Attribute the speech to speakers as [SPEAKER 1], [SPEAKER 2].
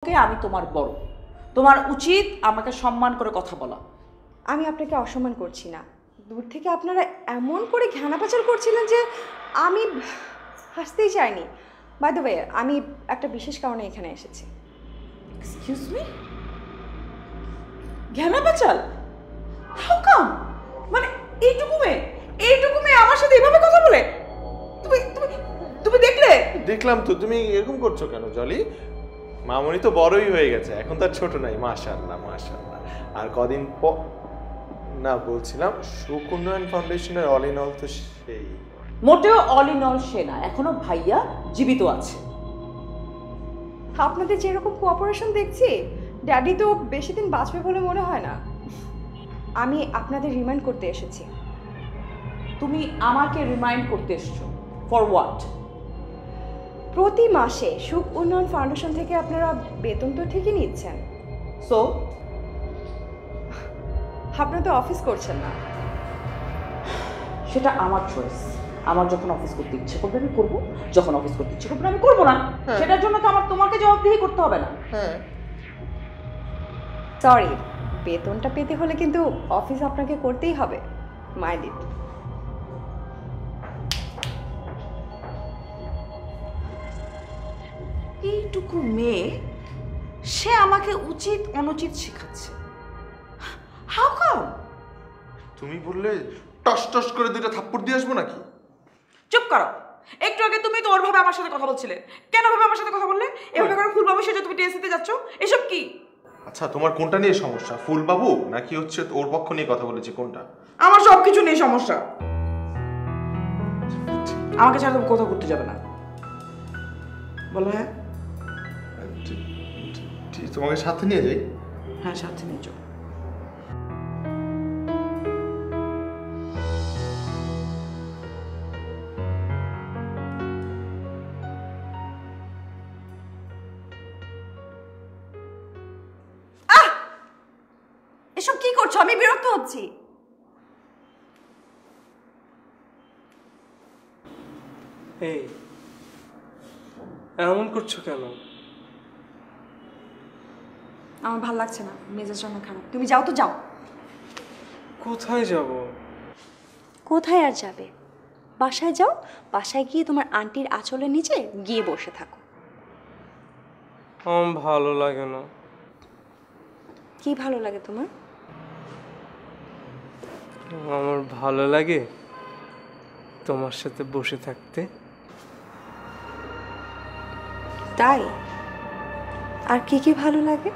[SPEAKER 1] আমি তোমার বড়, তোমার উচিত আমাকে সম্মান করে কথা বলা।
[SPEAKER 2] আমি আপনাকে অসম্মান করছি না, দূর থেকে আপনারা এমন করে ঘ্যানা পাচার করছিলেন যে আমি হাসতেই চাইনি। বাই দ্য ওয়ে, আমি একটা বিশেষ কারণে এখানে এসেছি।
[SPEAKER 1] এক্সকিউজ মি, ঘ্যানা পাচাল? How come? মানে এইটুকু মেয়ে আমার সাথে এইভাবে কথা বলে? তুমি তুমি তুমি দেখলে?
[SPEAKER 3] দেখলাম তো। তুমি এরকম করছো কেন জলি? মামনি তো বড়ই হয়ে গেছে, এখন তার ছোট নাই। মাশাআল্লাহ মাশাআল্লাহ। আর কদিন পর না বলছিলাম, সুখ উন্নয়ন ফাউন্ডেশনের অল ইন অল তো সেই।
[SPEAKER 1] মোটেও অল ইন অল সে না, এখনো ভাইয়া জীবিত আছে।
[SPEAKER 2] আপনাদের যেরকম কোঅপারেশন দেখছি, ড্যাডি তো বেশি দিন বাঁচবে বলে মনে হয় না। আমি আপনাদের রিমাইন্ড করতে এসেছি।
[SPEAKER 1] তুমি আমাকে রিমাইন্ড করতে এসছো? For what?
[SPEAKER 2] প্রতি মাসে সুখ উন্নয়ন ফাউন্ডেশন থেকে আপনারা বেতন তো ঠিকই নিচ্ছেন,
[SPEAKER 1] সো
[SPEAKER 2] আপনারা তো অফিস করছেন না।
[SPEAKER 1] সেটা আমার চয়েস। আমার যখন অফিস করতে ইচ্ছে করবে আমি করবো, যখন অফিস করতে ইচ্ছে করবে না আমি করবো না। সেটার জন্য তো আমার তোমাকে জবাবদিহি করতে হবে না।
[SPEAKER 3] হ্যাঁ,
[SPEAKER 2] সরি, বেতনটা পেতে হলে কিন্তু অফিস আপনাকে করতেই হবে। Mind it.
[SPEAKER 1] এইটুকু মেয়ে, সে আমাকে উচিত অনুচিত শেখাচ্ছে। How come?
[SPEAKER 3] তুমি বললে টস টস করে দুইটা থাপ্পড় দিয়ে আসবো নাকি?
[SPEAKER 1] চুপ করো। একটু আগে তুমি তো ওরভাবে আমার সাথে কথা বলছিলে, কেন ভাবে আমার সাথে কথা বললে? এভাবে করে ফুলবাবু সেজে তুমি টিএসসিতে যাচ্ছ, এসব কি?
[SPEAKER 3] আচ্ছা, তোমার কোনটা নিয়ে সমস্যা, ফুলবাবু নাকি হচ্ছে ওর পক্ষ নিয়ে কথা বলেছি, কোনটা?
[SPEAKER 1] আমার সব কিছু নিয়ে সমস্যা। আমাকে ছাড়া তুমি কোথাও ঘুরতে যাবে না, বলো? হ্যাঁ
[SPEAKER 3] তোমাকে সাথে নিয়ে যাই?
[SPEAKER 1] হ্যাঁ, সাথে নিয়ে যাও।
[SPEAKER 2] এসব কি করছো? আমি বিরক্ত হচ্ছি।
[SPEAKER 4] এই এমন করছো কেন?
[SPEAKER 2] আমার ভালো লাগছে না, মেজাজটা অনেক খারাপ। তুমি যাও তো, যাও।
[SPEAKER 4] কোথায় যাব?
[SPEAKER 2] কোথায় আর যাবে? বাসায় যাও। বাসায় গিয়ে তোমার আন্টির আঁচলের নিচে গিয়ে বসে থাকো।
[SPEAKER 4] আমার ভালো লাগে না।
[SPEAKER 2] কি ভালো লাগে তোমার?
[SPEAKER 4] আমার ভালো লাগে তোমার সাথে বসে থাকতে।
[SPEAKER 2] তাই? আর কি কি ভালো লাগে?